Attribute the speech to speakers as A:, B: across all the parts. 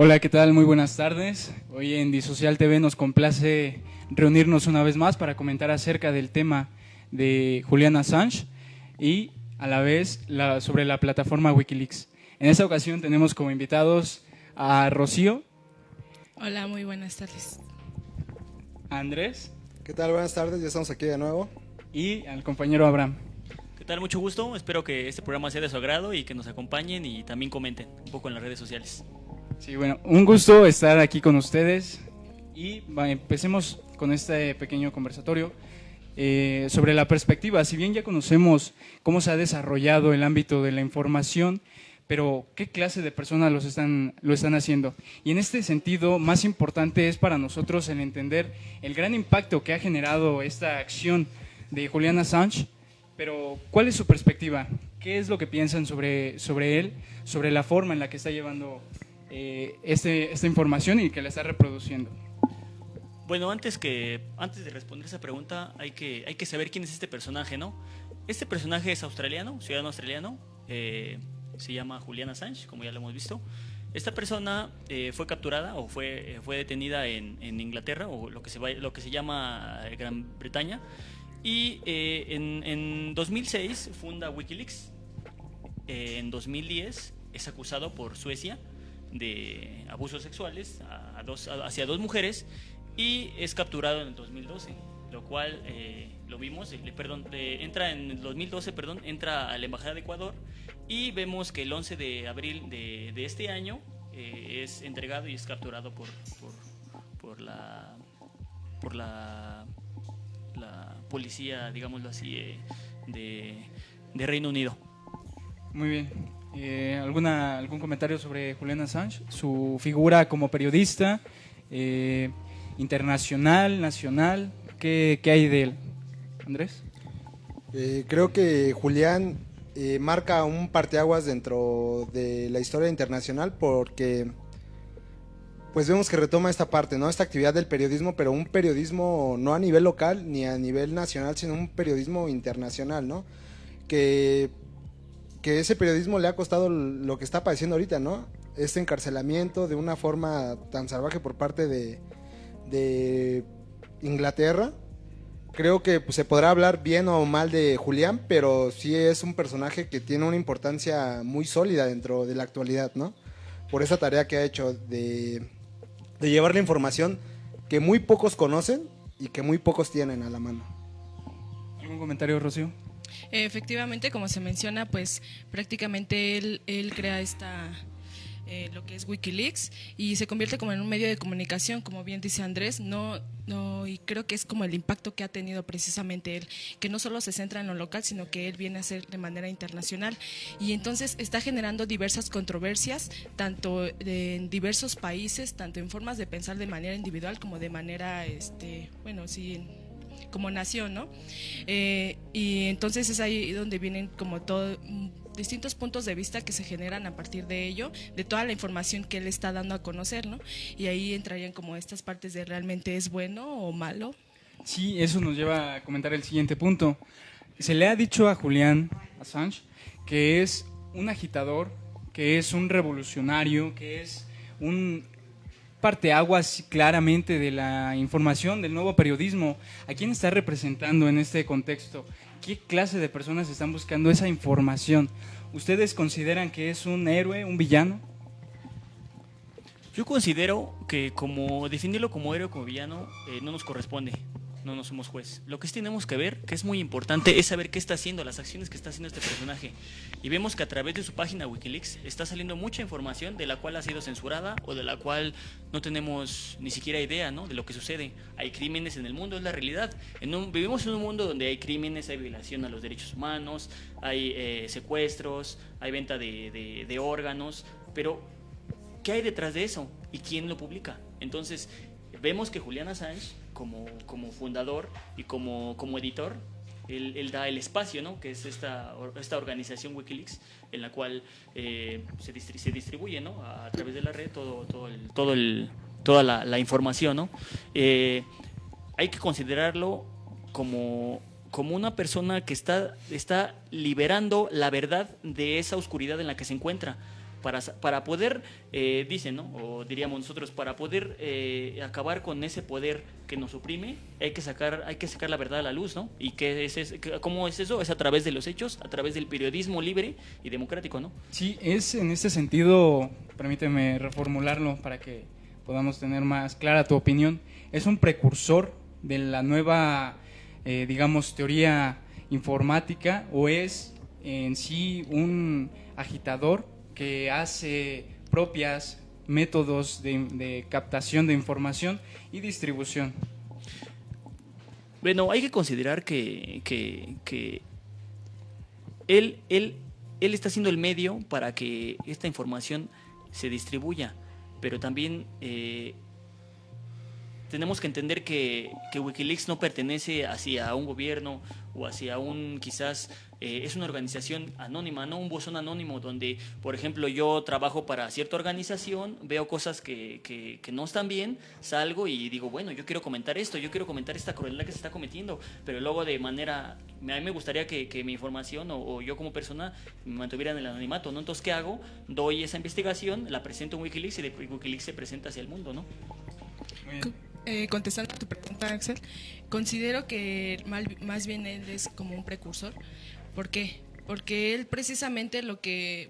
A: Hola, ¿qué tal? Muy buenas tardes. Hoy en Disocial TV nos complace reunirnos una vez más para comentar acerca del tema de Julian Assange y a la vez sobre la plataforma Wikileaks. En esta ocasión tenemos como invitados a Rocío.
B: Hola, muy buenas tardes.
A: A Andrés.
C: ¿Qué tal? Buenas tardes, ya estamos aquí de nuevo.
A: Y al compañero Abraham.
D: ¿Qué tal? Mucho gusto. Espero que este programa sea de su agrado y que nos acompañen y también comenten un poco en las redes sociales.
A: Sí, bueno, un gusto estar aquí con ustedes y empecemos con este pequeño conversatorio sobre la perspectiva. Si bien ya conocemos cómo se ha desarrollado el ámbito de la información, pero ¿qué clase de personas lo están haciendo? Y en este sentido, más importante es para nosotros el entender el gran impacto que ha generado esta acción de Julian Assange, pero ¿cuál es su perspectiva? ¿Qué es lo que piensan sobre él, sobre la forma en la que está llevando esta información y que la está reproduciendo?
D: Bueno, antes de responder esa pregunta, hay que saber quién es este personaje, ¿no? Este personaje es australiano, ciudadano australiano, se llama Julian Assange, como ya lo hemos visto. Esta persona fue capturada o fue detenida en Inglaterra, o lo que se llama Gran Bretaña, y en 2006 funda Wikileaks. En 2010 es acusado por Suecia de abusos sexuales hacia dos mujeres y es capturado en el 2012, lo cual lo vimos, entra en el 2012, entra a la Embajada de Ecuador y vemos que el 11 de abril de este año es entregado y es capturado por la policía, digámoslo así, de Reino Unido.
A: Muy bien. ¿Algún comentario sobre Julian Assange? Su figura como periodista, internacional, nacional, ¿qué hay de él? Andrés.
C: Creo que Julián marca un parteaguas dentro de la historia internacional porque pues vemos que retoma esta parte, ¿no? Esta actividad del periodismo, pero un periodismo no a nivel local ni a nivel nacional, sino un periodismo internacional, ¿no? Que ese periodismo le ha costado lo que está padeciendo ahorita, ¿no? Este encarcelamiento de una forma tan salvaje por parte de Inglaterra. Creo que pues, se podrá hablar bien o mal de Julián, pero sí es un personaje que tiene una importancia muy sólida dentro de la actualidad, ¿no? Por esa tarea que ha hecho de llevar la información que muy pocos conocen y que muy pocos tienen a la mano.
A: ¿Algún comentario, Rocío?
B: Efectivamente, como se menciona, pues prácticamente él crea lo que es Wikileaks y se convierte como en un medio de comunicación, como bien dice Andrés, y creo que es como el impacto que ha tenido precisamente él, que no solo se centra en lo local, sino que él viene a ser de manera internacional y entonces está generando diversas controversias, tanto en diversos países, tanto en formas de pensar de manera individual como de manera, como nación, ¿no? Y entonces es ahí donde vienen como distintos puntos de vista que se generan a partir de ello, de toda la información que él está dando a conocer, ¿no? Y ahí entrarían como estas partes de realmente es bueno o malo.
A: Sí, eso nos lleva a comentar el siguiente punto. Se le ha dicho a Julian Assange que es un agitador, que es un revolucionario, que es un parteaguas claramente de la información, del nuevo periodismo. ¿A quién está representando en este contexto? ¿Qué clase de personas están buscando esa información? ¿Ustedes consideran que es un héroe, un villano?
D: Yo considero que definirlo como héroe o como villano no nos corresponde, no somos juez. Lo que sí tenemos que ver, que es muy importante, es saber qué está haciendo, las acciones que está haciendo este personaje. Y vemos que a través de su página Wikileaks está saliendo mucha información de la cual ha sido censurada o de la cual no tenemos ni siquiera idea, ¿no?, de lo que sucede. Hay crímenes en el mundo, es la realidad. Vivimos en un mundo donde hay crímenes, hay violación a los derechos humanos, hay secuestros, hay venta de órganos, pero ¿qué hay detrás de eso? ¿Y quién lo publica? Entonces, vemos que Julian Assange, como fundador y como editor, él da el espacio, ¿no?, que es esta organización Wikileaks, en la cual se distribuye, ¿no?, a través de la red toda la información, ¿no? Hay que considerarlo como una persona que está liberando la verdad de esa oscuridad en la que se encuentra. para poder, dicen, ¿no? O diríamos nosotros, para poder acabar con ese poder que nos oprime, hay que sacar la verdad a la luz, ¿no? ¿Y cómo es eso? Es a través de los hechos, a través del periodismo libre y democrático, ¿no?
A: Sí, es en este sentido, permíteme reformularlo para que podamos tener más clara tu opinión, es un precursor de la nueva, digamos, teoría informática, o es en sí un agitador que hace propias métodos de captación de información y distribución.
D: Bueno, hay que considerar que él está siendo el medio para que esta información se distribuya, pero también tenemos que entender que Wikileaks no pertenece hacia un gobierno o hacia quizás es una organización anónima, no un buzón anónimo donde, por ejemplo, yo trabajo para cierta organización, veo cosas que no están bien, salgo y digo, bueno, yo quiero comentar esto, yo quiero comentar esta crueldad que se está cometiendo, pero luego a mí me gustaría que mi información o yo como persona me mantuviera en el anonimato, ¿no? Entonces, ¿qué hago? Doy esa investigación, la presento en Wikileaks y de Wikileaks se presenta hacia el mundo, ¿no?
A: Muy bien.
B: Contestando a tu pregunta, Axel, considero que más bien él es como un precursor. ¿Por qué? Porque él precisamente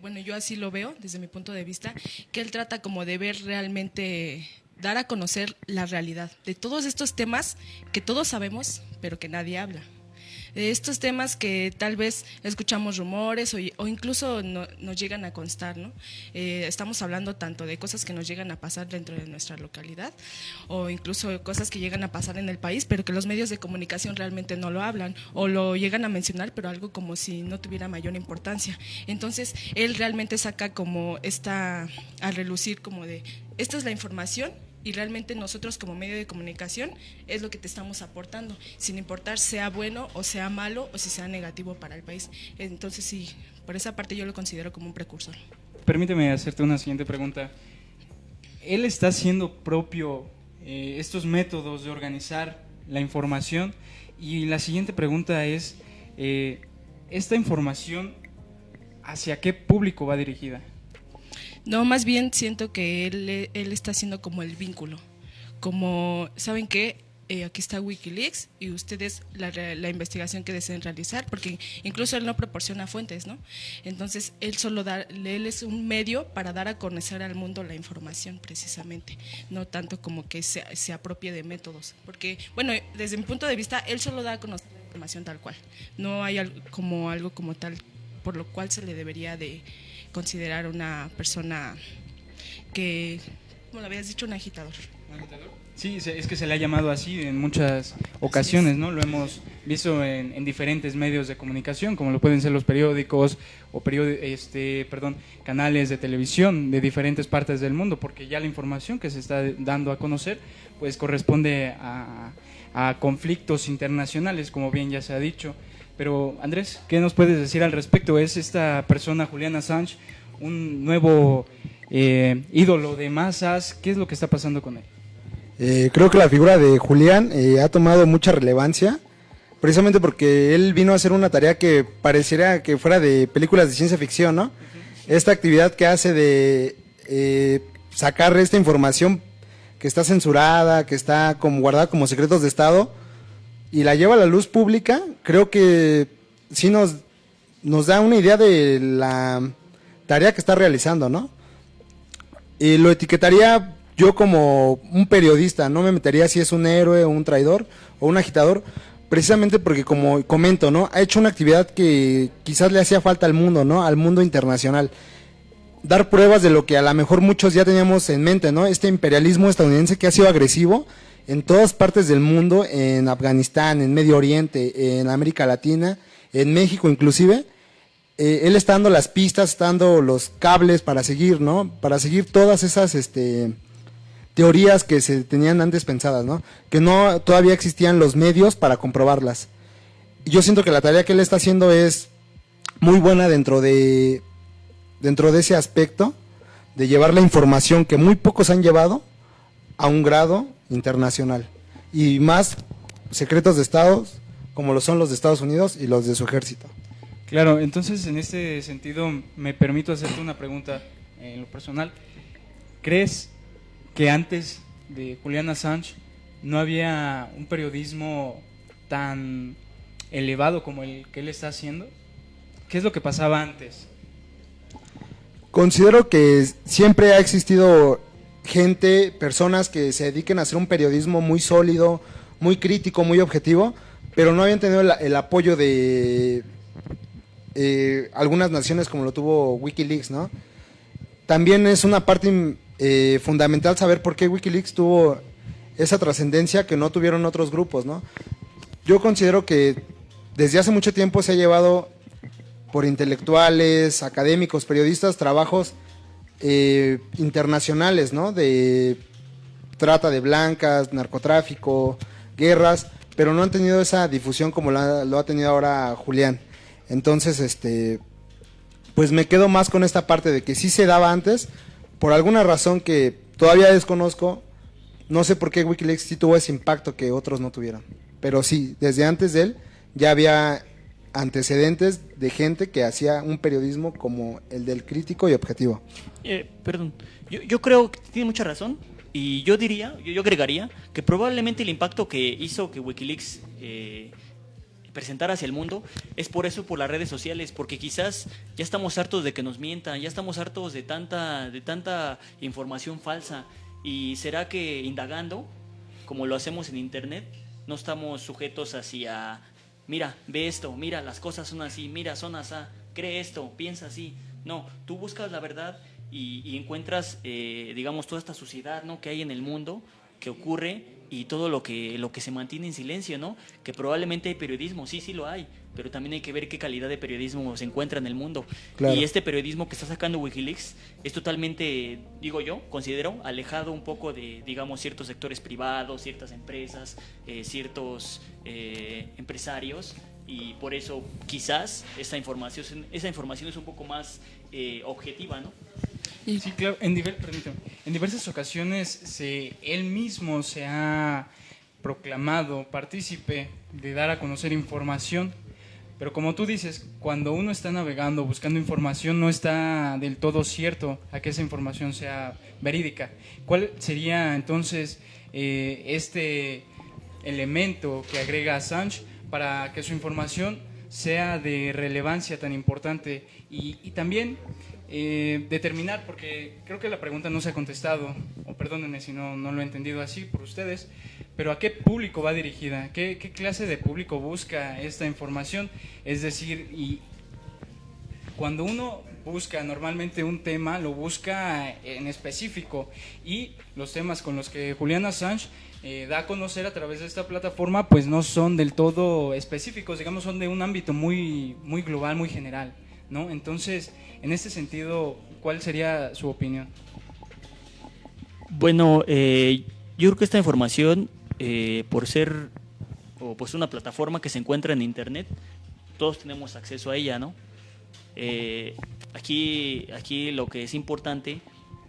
B: bueno, yo así lo veo desde mi punto de vista, que él trata como de ver realmente, dar a conocer la realidad de todos estos temas que todos sabemos, pero que nadie habla. De estos temas que tal vez escuchamos rumores o incluso nos llegan a constar, ¿no? Estamos hablando tanto de cosas que nos llegan a pasar dentro de nuestra localidad o incluso cosas que llegan a pasar en el país, pero que los medios de comunicación realmente no lo hablan o lo llegan a mencionar, pero algo como si no tuviera mayor importancia. Entonces, él realmente saca como a relucir como de, esta es la información. Y realmente nosotros como medio de comunicación es lo que te estamos aportando, sin importar sea bueno o sea malo o si sea negativo para el país. Entonces sí, por esa parte yo lo considero como un precursor.
A: Permíteme hacerte una siguiente pregunta. ¿Él está haciendo propio estos métodos de organizar la información? Y la siguiente pregunta es, ¿esta información hacia qué público va dirigida?
B: No, más bien siento que él está haciendo como el vínculo, como, ¿saben qué? Aquí está Wikileaks y ustedes la investigación que deseen realizar, porque incluso él no proporciona fuentes, ¿no? Entonces, él es un medio para dar a conocer al mundo la información precisamente, no tanto como que se apropie de métodos, porque, bueno, desde mi punto de vista, él solo da a conocer la información tal cual, no hay algo como tal por lo cual se le debería de considerar una persona que, como lo habías dicho, un agitador.
A: Sí, es que se le ha llamado así en muchas ocasiones, ¿no? Lo hemos visto en diferentes medios de comunicación, como lo pueden ser los periódicos o canales de televisión de diferentes partes del mundo, porque ya la información que se está dando a conocer pues corresponde a conflictos internacionales, como bien ya se ha dicho. Pero Andrés, ¿qué nos puedes decir al respecto? ¿Es esta persona, Julian Assange, un nuevo ídolo de masas? ¿Qué es lo que está pasando con él?
C: Creo que la figura de Julián ha tomado mucha relevancia, precisamente porque él vino a hacer una tarea que pareciera que fuera de películas de ciencia ficción, ¿no? Esta actividad que hace de sacar esta información que está censurada, que está como guardada como secretos de Estado, y la lleva a la luz pública. Creo que sí nos da una idea de la tarea que está realizando, ¿no? Y lo etiquetaría yo como un periodista, no me metería si es un héroe o un traidor o un agitador, precisamente porque, como comento, ¿no? Ha hecho una actividad que quizás le hacía falta al mundo, ¿no? Al mundo internacional. Dar pruebas de lo que a lo mejor muchos ya teníamos en mente, ¿no? Este imperialismo estadounidense que ha sido agresivo en todas partes del mundo, en Afganistán, en Medio Oriente, en América Latina, en México inclusive. Él está dando las pistas, está dando los cables para seguir, ¿no? Para seguir todas esas teorías que se tenían antes pensadas, ¿no? Que no todavía existían los medios para comprobarlas. Yo siento que la tarea que él está haciendo es muy buena dentro de ese aspecto, de llevar la información que muy pocos han llevado a un grado internacional, y más secretos de Estados como lo son los de Estados Unidos y los de su ejército.
A: Claro, entonces en este sentido me permito hacerte una pregunta. en lo personal, ¿crees que antes de Julian Assange no había un periodismo tan elevado como el que él está haciendo? ¿Qué es lo que pasaba antes?
C: Considero que siempre ha existido gente, personas que se dediquen a hacer un periodismo muy sólido, muy crítico, muy objetivo, pero no habían tenido el apoyo de algunas naciones como lo tuvo Wikileaks, ¿no? También es una parte fundamental saber por qué Wikileaks tuvo esa trascendencia que no tuvieron otros grupos, ¿no? Yo considero que desde hace mucho tiempo se ha llevado por intelectuales, académicos, periodistas, trabajos internacionales, ¿no? De trata de blancas, narcotráfico, guerras, pero no han tenido esa difusión como lo ha tenido ahora Julián. Entonces, pues me quedo más con esta parte de que sí se daba antes, por alguna razón que todavía desconozco, no sé por qué Wikileaks sí tuvo ese impacto que otros no tuvieron, pero sí, desde antes de él ya había antecedentes de gente que hacía un periodismo como el del crítico y objetivo.
D: Perdón, yo creo que tiene mucha razón y yo diría, yo agregaría que probablemente el impacto que hizo que Wikileaks presentar hacia el mundo es por eso, por las redes sociales, porque quizás ya estamos hartos de que nos mientan, ya estamos hartos de tanta información falsa, y será que indagando, como lo hacemos en internet, no estamos sujetos hacia, mira, ve esto, mira, las cosas son así, mira, son así, cree esto, piensa así. No, tú buscas la verdad y encuentras, digamos, toda esta suciedad, ¿no?, que hay en el mundo, que ocurre, y todo lo que se mantiene en silencio, ¿no? Que probablemente hay periodismo, sí lo hay, pero también hay que ver qué calidad de periodismo se encuentra en el mundo. Claro. Y este periodismo que está sacando Wikileaks es totalmente, digo yo, considero, alejado un poco de, digamos, ciertos sectores privados, ciertas empresas, ciertos empresarios, y por eso quizás esa información es un poco más objetiva, ¿no?
A: Sí, claro, en diversas ocasiones él mismo se ha proclamado partícipe de dar a conocer información, pero como tú dices, cuando uno está navegando, buscando información, no está del todo cierto a que esa información sea verídica. ¿Cuál sería entonces este elemento que agrega Assange para que su información sea de relevancia tan importante? Y también determinar, porque creo que la pregunta no se ha contestado, o perdónenme si no lo he entendido así por ustedes, pero ¿a qué público va dirigida? ¿Qué clase de público busca esta información? Es decir, y cuando uno busca normalmente un tema, lo busca en específico, y los temas con los que Julian Assange da a conocer a través de esta plataforma, pues no son del todo específicos, digamos, son de un ámbito muy, muy global, muy general, ¿no? Entonces, en este sentido, ¿cuál sería su opinión?
D: Bueno, yo creo que esta información, por ser pues una plataforma que se encuentra en internet, todos tenemos acceso a ella, ¿no? Aquí lo que es importante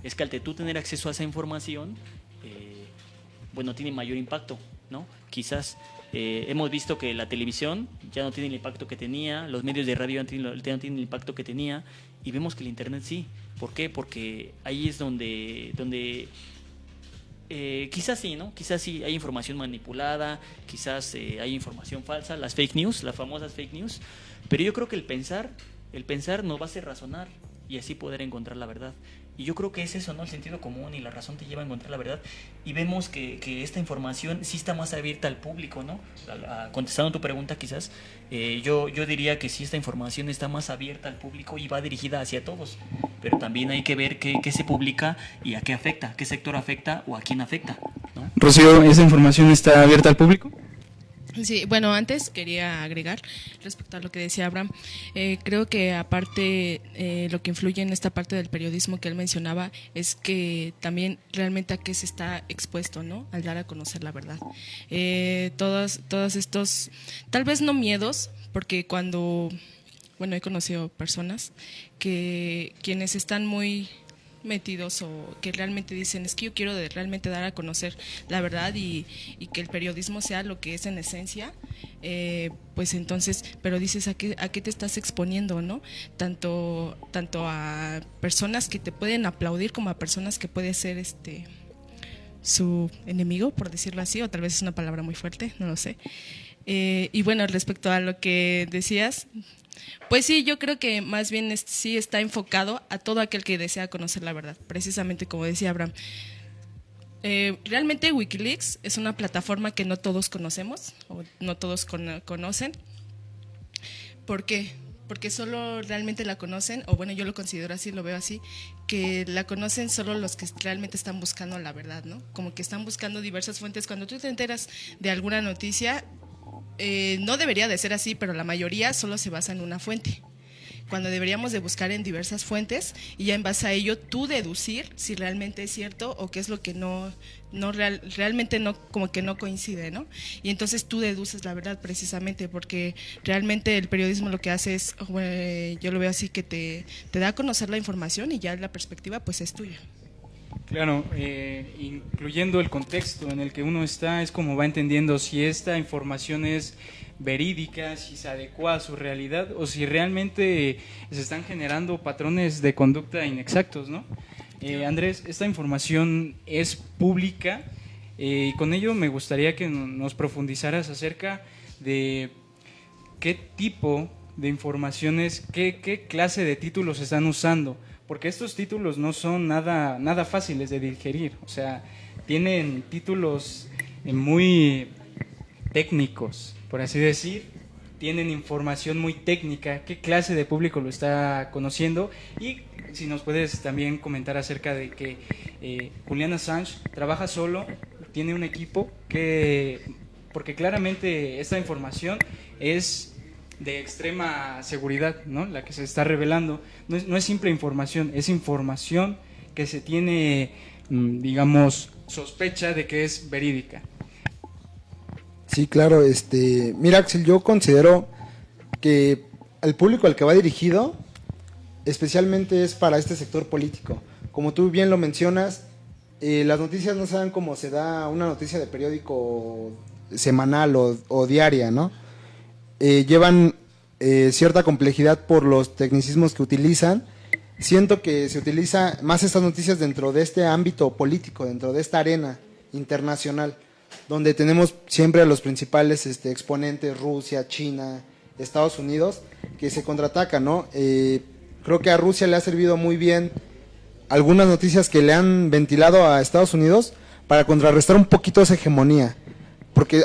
D: es que al tú tener acceso a esa información, bueno, tiene mayor impacto, ¿no? Quizás hemos visto que la televisión ya no tiene el impacto que tenía, los medios de radio ya no tienen el impacto que tenía, y vemos que el internet sí. ¿Por qué? Porque ahí es donde quizás sí, ¿no? Quizás sí hay información manipulada, quizás hay información falsa, las fake news, las famosas fake news, pero yo creo que el pensar nos va a hacer razonar y así poder encontrar la verdad. Y yo creo que es eso, ¿no? El sentido común y la razón te lleva a encontrar la verdad. Y vemos que esta información sí está más abierta al público, ¿no? Contestando tu pregunta, quizás, yo diría que sí, esta información está más abierta al público y va dirigida hacia todos. Pero también hay que ver qué se publica y a qué afecta, qué sector afecta o a quién afecta, ¿no?
A: Rocío, ¿esa información está abierta al público?
B: Sí, bueno, antes quería agregar respecto a lo que decía Abraham, creo que aparte lo que influye en esta parte del periodismo que él mencionaba es que también realmente a qué se está expuesto, ¿no? Al dar a conocer la verdad. Todos estos, tal vez no miedos, porque he conocido personas que quienes están muy metidos o que realmente dicen, es que yo quiero realmente dar a conocer la verdad y que el periodismo sea lo que es en esencia, pues entonces, pero dices, ¿a qué te estás exponiendo, no? Tanto a personas que te pueden aplaudir como a personas que puede ser su enemigo, por decirlo así, o tal vez es una palabra muy fuerte, no lo sé. Y bueno, respecto a lo que decías, pues sí, yo creo que más bien sí está enfocado a todo aquel que desea conocer la verdad, precisamente como decía Abraham. Realmente Wikileaks es una plataforma que no todos conocemos, o no todos conocen. ¿Por qué? Porque solo realmente la conocen, o bueno, yo lo considero así, lo veo así, que la conocen solo los que realmente están buscando la verdad, ¿no? Como que están buscando diversas fuentes. Cuando tú te enteras de alguna noticia, no debería de ser así, pero la mayoría solo se basa en una fuente, cuando deberíamos de buscar en diversas fuentes y ya en base a ello tú deducir si realmente es cierto o qué es lo que realmente no, como que no coincide, ¿no? Y entonces tú deduces la verdad precisamente, porque realmente el periodismo lo que hace es, yo lo veo así, que te da a conocer la información y ya la perspectiva pues es tuya.
A: Claro, incluyendo el contexto en el que uno está, es como va entendiendo si esta información es verídica, si se adecua a su realidad o si realmente se están generando patrones de conducta inexactos, ¿no? Andrés, esta información es pública y con ello me gustaría que nos profundizaras acerca de qué tipo de informaciones, qué clase de títulos están usando, porque estos títulos no son nada fáciles de digerir, o sea, tienen títulos muy técnicos, por así decir, tienen información muy técnica, qué clase de público lo está conociendo, y si nos puedes también comentar acerca de que Julian Assange trabaja solo, tiene un equipo porque claramente esta información es de extrema seguridad, ¿no? La que se está revelando no es simple información, es información que se tiene, digamos, sospecha de que es verídica.
C: Sí, claro, mira, Axel, yo considero que el público al que va dirigido especialmente es para este sector político. Como tú bien lo mencionas, las noticias no se dan como se da una noticia de periódico semanal o diaria, ¿no? Llevan cierta complejidad por los tecnicismos que utilizan. Siento que se utiliza más estas noticias dentro de este ámbito político, dentro de esta arena internacional, donde tenemos siempre a los principales exponentes, Rusia, China, Estados Unidos, que se contraatacan, ¿no? Creo que a Rusia le ha servido muy bien algunas noticias que le han ventilado a Estados Unidos para contrarrestar un poquito esa hegemonía, porque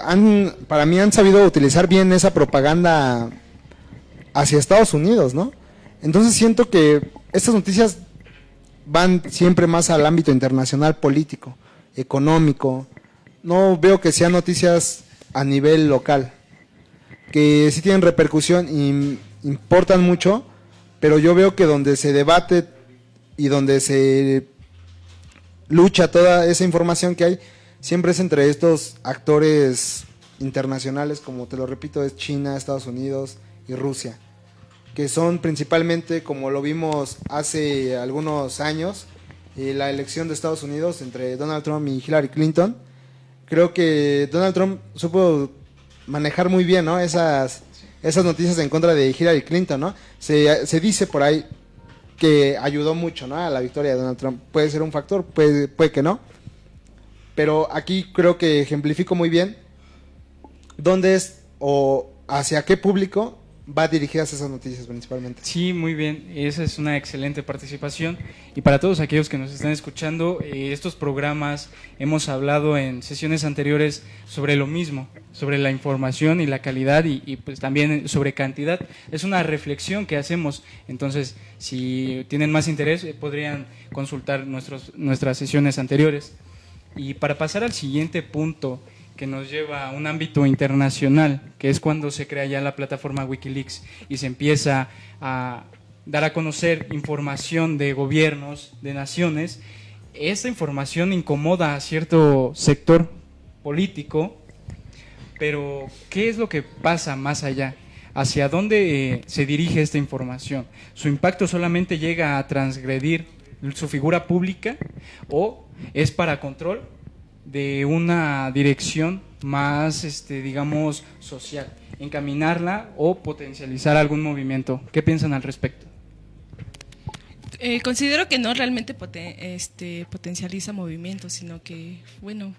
C: para mí han sabido utilizar bien esa propaganda hacia Estados Unidos, ¿no? Entonces siento que estas noticias van siempre más al ámbito internacional, político, económico. No veo que sean noticias a nivel local, que sí tienen repercusión y importan mucho, pero yo veo que donde se debate y donde se lucha toda esa información que hay, siempre es entre estos actores internacionales, como te lo repito, es China, Estados Unidos y Rusia, que son principalmente, como lo vimos hace algunos años, la elección de Estados Unidos entre Donald Trump y Hillary Clinton. Creo que Donald Trump supo manejar muy bien, ¿no? Esas noticias en contra de Hillary Clinton, ¿no? Se dice por ahí que ayudó mucho, ¿no?, a la victoria de Donald Trump. Puede ser un factor, puede que no. Pero aquí creo que ejemplifico muy bien dónde es o hacia qué público va dirigidas esas noticias principalmente.
A: Sí, muy bien, esa es una excelente participación. Y para todos aquellos que nos están escuchando, estos programas hemos hablado en sesiones anteriores sobre lo mismo, sobre la información y la calidad y pues también sobre cantidad. Es una reflexión que hacemos, entonces si tienen más interés podrían consultar nuestras sesiones anteriores. Y para pasar al siguiente punto, que nos lleva a un ámbito internacional, que es cuando se crea ya la plataforma Wikileaks y se empieza a dar a conocer información de gobiernos, de naciones. Esta información incomoda a cierto sector político, pero ¿qué es lo que pasa más allá? ¿Hacia dónde se dirige esta información? ¿Su impacto solamente llega a transgredir su figura pública, o es para control de una dirección más, digamos, social, encaminarla o potencializar algún movimiento. ¿Qué piensan al respecto?
B: Considero que no realmente potencializa movimientos, sino que, bueno,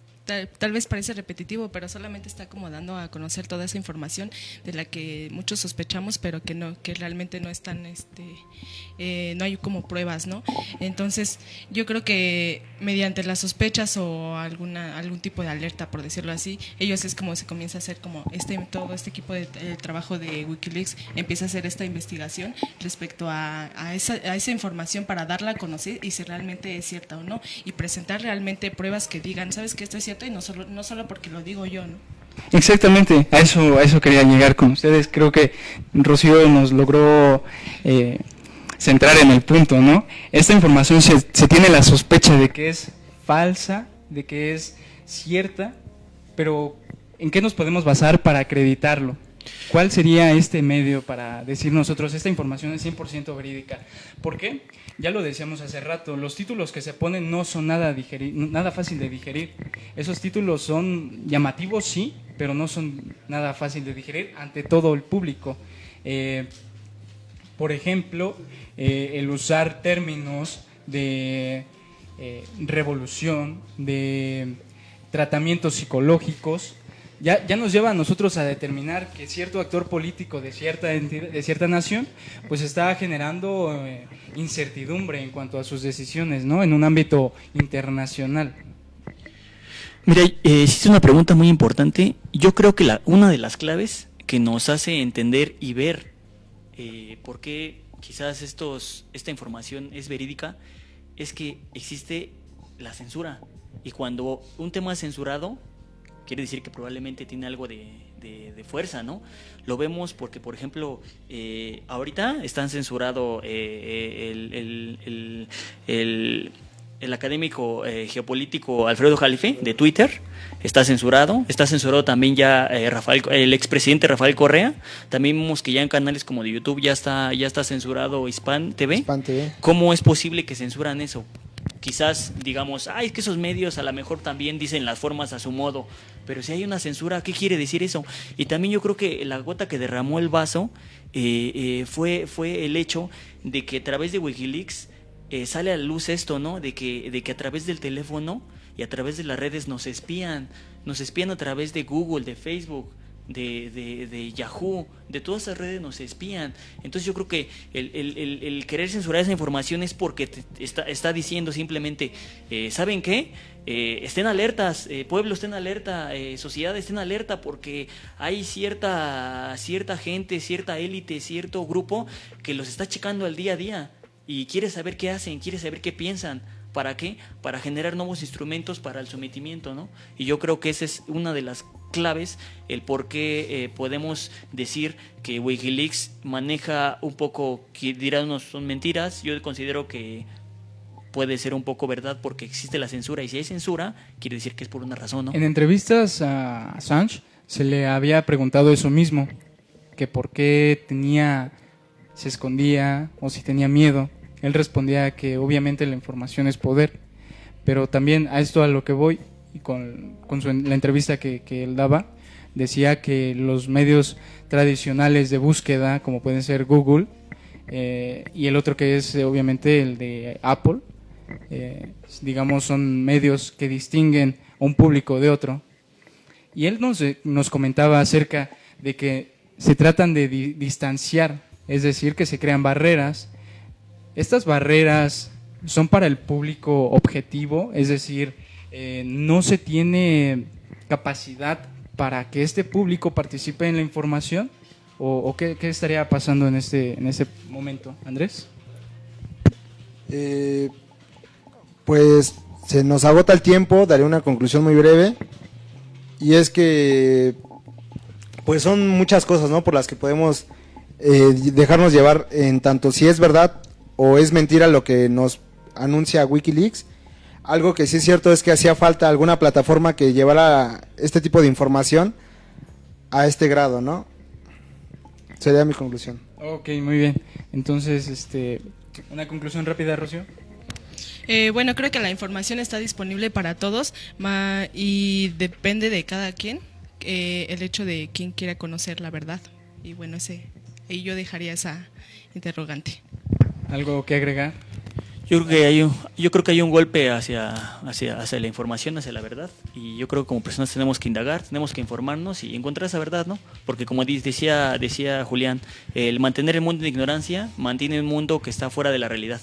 B: tal vez parece repetitivo, pero solamente está como dando a conocer toda esa información de la que muchos sospechamos, pero que realmente no están, no hay como pruebas, ¿no? Entonces, yo creo que mediante las sospechas o algún tipo de alerta, por decirlo así, ellos es como se comienza a hacer como todo este equipo de trabajo de Wikileaks empieza a hacer esta investigación respecto a esa información para darla a conocer y si realmente es cierta o no, y presentar realmente pruebas que digan, ¿sabes que esto es cierto? Y no solo porque lo digo yo, ¿no?
A: Exactamente, a eso quería llegar con ustedes. Creo que Rocío nos logró centrar en el punto, ¿no? Esta información se tiene la sospecha de que es falsa, de que es cierta, pero ¿en qué nos podemos basar para acreditarlo? ¿Cuál sería este medio para decir nosotros esta información es 100% verídica? ¿Por qué? Ya lo decíamos hace rato, los títulos que se ponen no son nada fácil de digerir. Esos títulos son llamativos, sí, pero no son nada fácil de digerir ante todo el público. Por ejemplo, el usar términos de revolución, de tratamientos psicológicos, ya nos lleva a nosotros a determinar que cierto actor político de cierta entidad, de cierta nación, pues está generando incertidumbre en cuanto a sus decisiones, ¿no? En un ámbito internacional.
D: Mira, hiciste una pregunta muy importante. Yo creo que una de las claves que nos hace entender y ver por qué quizás esta información es verídica es que existe la censura. Y cuando un tema es censurado, quiere decir que probablemente tiene algo de fuerza, ¿no? Lo vemos porque, por ejemplo, ahorita están censurado el académico geopolítico Alfredo Jalife de Twitter, está censurado también ya el expresidente Rafael Correa. También vemos que ya en canales como de YouTube ya está censurado Hispan TV. ¿Cómo es posible que censuran eso? Quizás digamos, es que esos medios a lo mejor también dicen las formas a su modo, pero si hay una censura, ¿qué quiere decir eso? Y también yo creo que la gota que derramó el vaso fue el hecho de que a través de Wikileaks sale a la luz esto, ¿no? De que a través del teléfono y a través de las redes nos espían a través de Google, de Facebook, de Yahoo, de todas esas redes nos espían. Entonces yo creo que el querer censurar esa información es porque está diciendo simplemente, ¿saben qué? Estén alertas, pueblo, estén alerta, sociedad, estén alerta, porque hay cierta gente, cierta élite, cierto grupo que los está checando al día a día y quiere saber qué hacen, quiere saber qué piensan. ¿Para qué? Para generar nuevos instrumentos para el sometimiento, ¿no? Y yo creo que esa es una de las claves, el por qué podemos decir que Wikileaks maneja un poco, que dirán unos son mentiras. Yo considero que puede ser un poco verdad porque existe la censura, y si hay censura, quiere decir que es por una razón, ¿no?
A: En entrevistas a Assange se le había preguntado eso mismo, que por qué se escondía o si tenía miedo. Él respondía que obviamente la información es poder, pero también a esto a lo que voy, y con la entrevista que él daba, decía que los medios tradicionales de búsqueda, como pueden ser Google, y el otro que es obviamente el de Apple, digamos son medios que distinguen a un público de otro. Y él nos comentaba acerca de que se tratan de distanciar, es decir, que se crean barreras. Estas barreras son para el público objetivo, es decir, no se tiene capacidad para que este público participe en la información, o qué estaría pasando en ese momento, Andrés.
C: Pues se nos agota el tiempo, daré una conclusión muy breve, y es que pues son muchas cosas, ¿no?, por las que podemos dejarnos llevar en tanto si es verdad o es mentira lo que nos anuncia Wikileaks. Algo que sí es cierto es que hacía falta alguna plataforma que llevara este tipo de información a este grado, ¿no? Sería mi conclusión.
A: Ok, muy bien. Entonces, una conclusión rápida, Rocío.
B: Bueno, creo que la información está disponible para todos y depende de cada quien el hecho de quién quiera conocer la verdad. Y bueno, ahí yo dejaría esa interrogante.
A: ¿Algo que agregar?
D: Yo creo que hay un golpe hacia la información, hacia la verdad, y yo creo que como personas tenemos que indagar, tenemos que informarnos y encontrar esa verdad, ¿no? Porque como decía Julián, el mantener el mundo en ignorancia mantiene un mundo que está fuera de la realidad.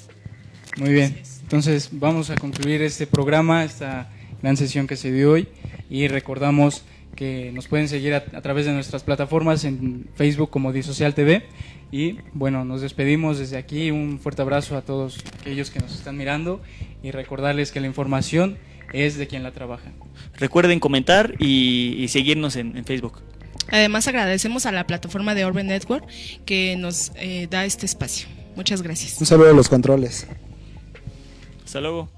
A: Muy bien, entonces vamos a concluir este programa, esta gran sesión que se dio hoy, y recordamos que nos pueden seguir a través de nuestras plataformas en Facebook como Disocial TV. Y bueno, nos despedimos desde aquí, un fuerte abrazo a todos aquellos que nos están mirando y recordarles que la información es de quien la trabaja.
D: Recuerden comentar y seguirnos en Facebook.
B: Además agradecemos a la plataforma de Orbe Network que nos da este espacio. Muchas gracias.
C: Un saludo a los controles.
D: Hasta luego.